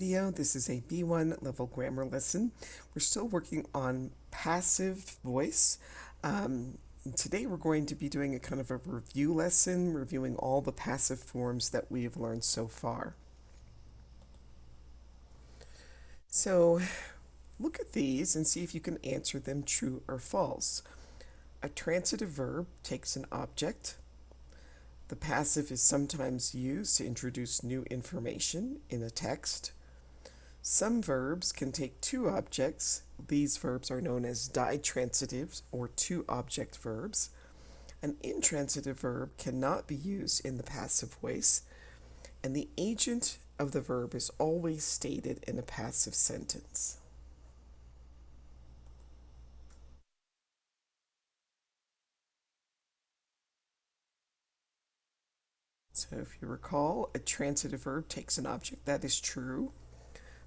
Video. This is a B1 level grammar lesson. We're still working on passive voice. Today we're going to be doing a kind of a review lesson, reviewing all the passive forms that we've learned so far. So look at these and see if you can answer them true or false. A transitive verb takes an object. The passive is sometimes used to introduce new information in a text. Some verbs can take two objects. These verbs are known as ditransitives or two-object verbs. An intransitive verb cannot be used in the passive voice, and the agent of the verb is always stated in a passive sentence. So if you recall, a transitive verb takes an object. That is true.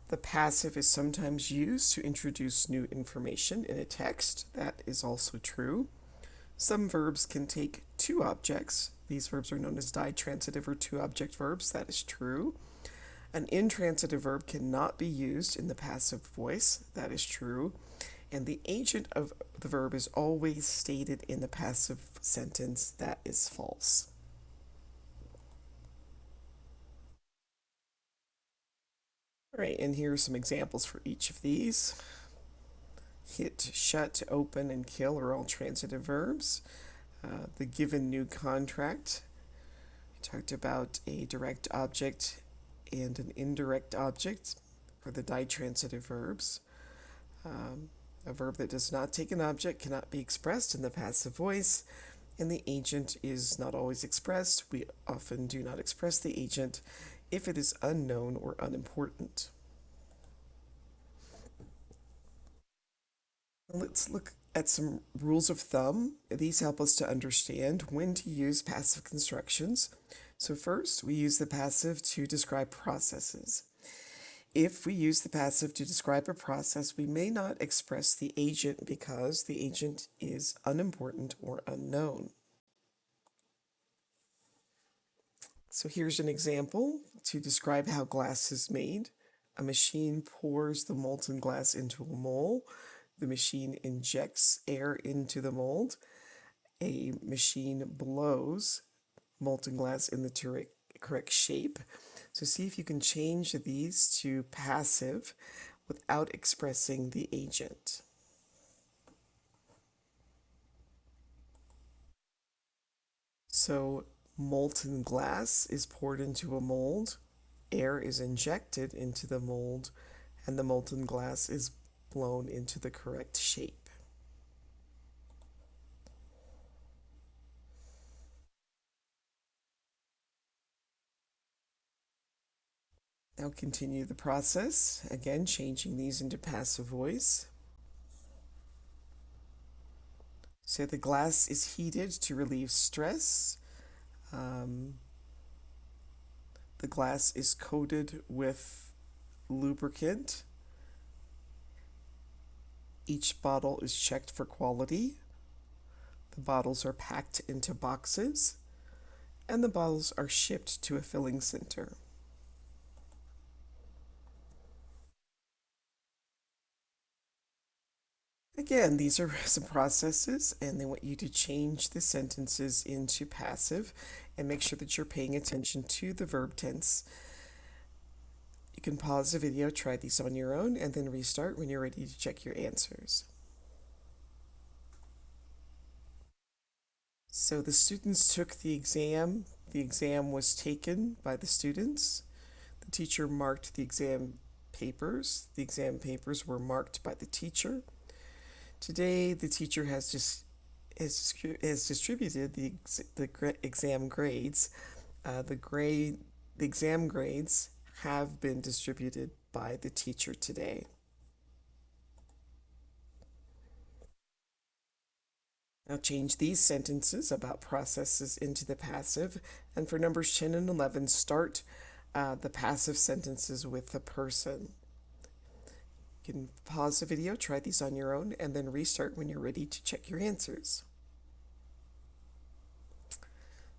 The passive is sometimes used to introduce new information in a text. That is also true. Some verbs can take two objects. These verbs are known as ditransitive or two-object verbs. That is true. An intransitive verb cannot be used in the passive voice. That is true. And the agent of the verb is always stated in the passive sentence. That is false. All right, and here are some examples for each of these. Hit, shut, open, and kill are all transitive verbs. The given new contract, we talked about a direct object and an indirect object for the ditransitive verbs. A verb that does not take an object cannot be expressed in the passive voice, and the agent is not always expressed. We often do not express the agent if it is unknown or unimportant. Let's look at some rules of thumb. These help us to understand when to use passive constructions. So first, we use the passive to describe processes. If we use the passive to describe a process, we may not express the agent because the agent is unimportant or unknown. So here's an example to describe how glass is made. A machine pours the molten glass into a mold. The machine injects air into the mold. A machine blows molten glass in the correct shape. So see if you can change these to passive without expressing the agent. So molten glass is poured into a mold, air is injected into the mold, and the molten glass is blown into the correct shape. Now continue the process, again changing these into passive voice. So the glass is heated to relieve stress. The glass is coated with lubricant. Each bottle is checked for quality. The bottles are packed into boxes, and the bottles are shipped to a filling center. Again, these are some processes, and they want you to change the sentences into passive and make sure that you're paying attention to the verb tense. You can pause the video, try these on your own, and then restart when you're ready to check your answers. So the students took the exam. The exam was taken by the students. The teacher marked the exam papers. The exam papers were marked by the teacher. Today, the teacher has distributed the exam grades. The exam grades have been distributed by the teacher today. Now change these sentences about processes into the passive, and for numbers 10 and 11, start the passive sentences with the person. You can pause the video, try these on your own, and then restart when you're ready to check your answers.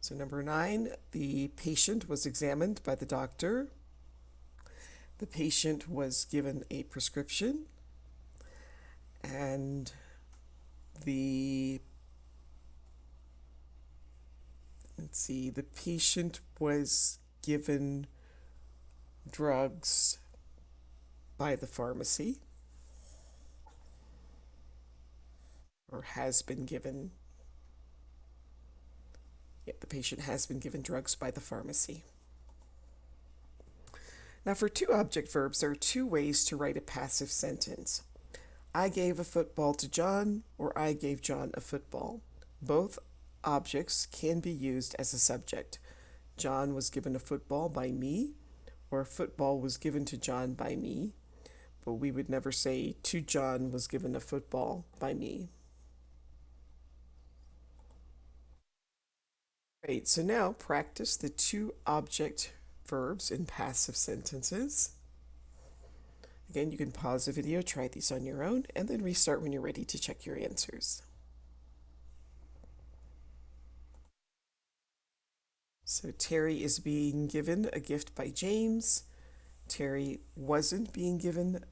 So number 9, the patient was examined by the doctor. The patient was given a prescription, and the the patient was given drugs by the pharmacy, or has been given. Yeah, the patient has been given drugs by the pharmacy. Now, for two object verbs, there are two ways to write a passive sentence. I gave a football to John, or I gave John a football. Both objects can be used as a subject. John was given a football by me, or a football was given to John by me, but we would never say to John was given a football by me. Great, so now practice the two object verbs in passive sentences. Again, you can pause the video, try these on your own, and then restart when you're ready to check your answers. So Terry is being given a gift by James. Terry wasn't being given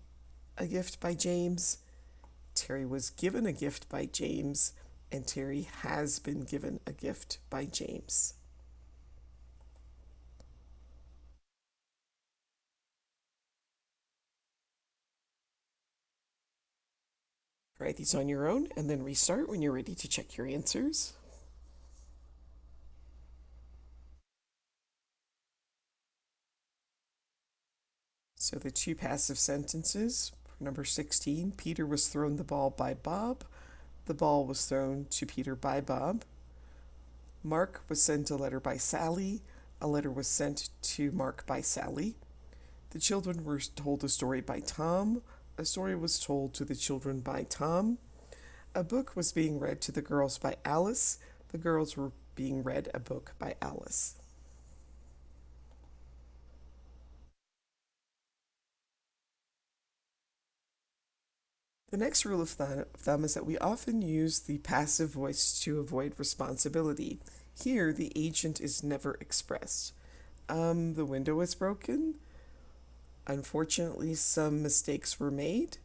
a gift by James. Terry was given a gift by James, and Terry has been given a gift by James. Try these on your own and then restart when you're ready to check your answers. So the two passive sentences. Number 16, Peter was thrown the ball by Bob. The ball was thrown to Peter by Bob. Mark was sent a letter by Sally. A letter was sent to Mark by Sally. The children were told a story by Tom. A story was told to the children by Tom. A book was being read to the girls by Alice. The girls were being read a book by Alice. The next rule of thumb is that we often use the passive voice to avoid responsibility. Here, the agent is never expressed. The window is broken. Unfortunately, some mistakes were made,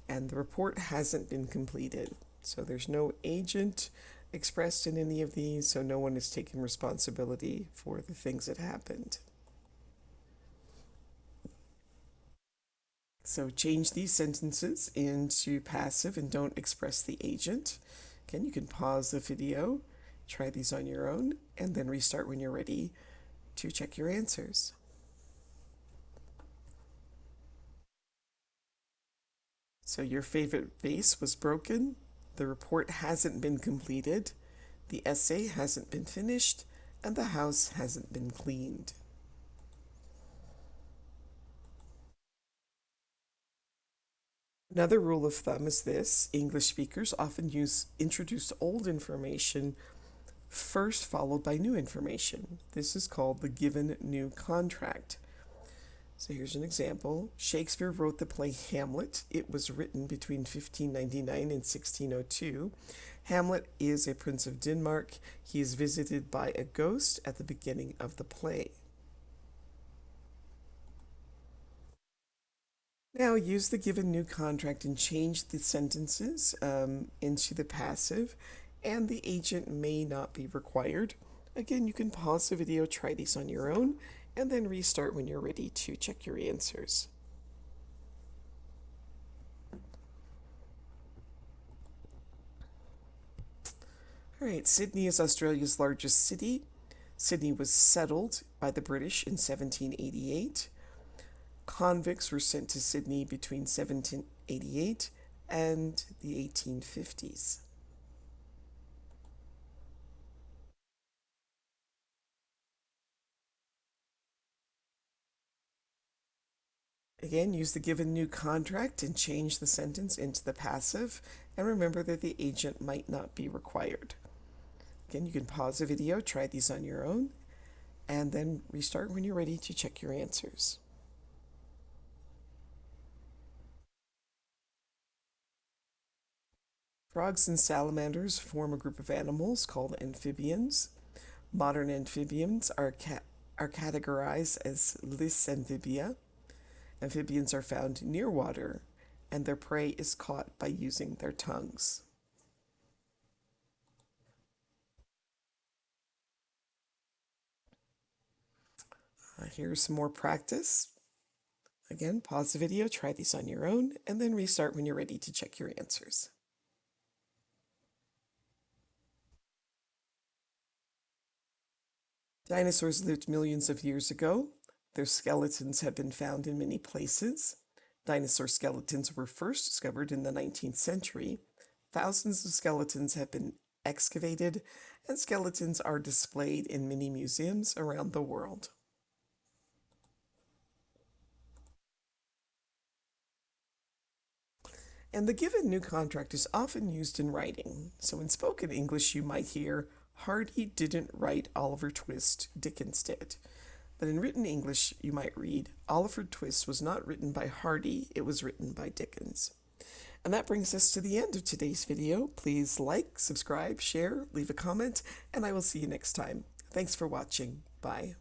and the report hasn't been completed. So there's no agent expressed in any of these, so no one is taking responsibility for the things that happened. So change these sentences into passive and don't express the agent. Again, you can pause the video, try these on your own, and then restart when you're ready to check your answers. So your favorite vase was broken, the report hasn't been completed, the essay hasn't been finished, and the house hasn't been cleaned. Another rule of thumb is this: English speakers often introduce old information first, followed by new information. This is called the given new contract. So here's an example. Shakespeare wrote the play Hamlet. It was written between 1599 and 1602. Hamlet is a prince of Denmark. He is visited by a ghost at the beginning of the play. Now use the given new contract and change the sentences into the passive, and the agent may not be required. Again, you can pause the video, try these on your own, and then restart when you're ready to check your answers. All right, Sydney is Australia's largest city. Sydney was settled by the British in 1788. Convicts were sent to Sydney between 1788 and the 1850s. Again, use the given new contract and change the sentence into the passive, and remember that the agent might not be required. Again, you can pause the video, try these on your own, and then restart when you're ready to check your answers. Frogs and salamanders form a group of animals called amphibians. Modern amphibians are categorized as Lysamphibia, Amphibians are found near water, and their prey is caught by using their tongues. Here's some more practice. Again, pause the video, try these on your own, and then restart when you're ready to check your answers. Dinosaurs lived millions of years ago. Their skeletons have been found in many places. Dinosaur skeletons were first discovered in the 19th century. Thousands of skeletons have been excavated, and skeletons are displayed in many museums around the world. And the given new contract is often used in writing. So in spoken English, you might hear, Hardy didn't write Oliver Twist, Dickens did. But in written English, you might read, Oliver Twist was not written by Hardy, it was written by Dickens. And that brings us to the end of today's video. Please like, subscribe, share, leave a comment, and I will see you next time. Thanks for watching. Bye.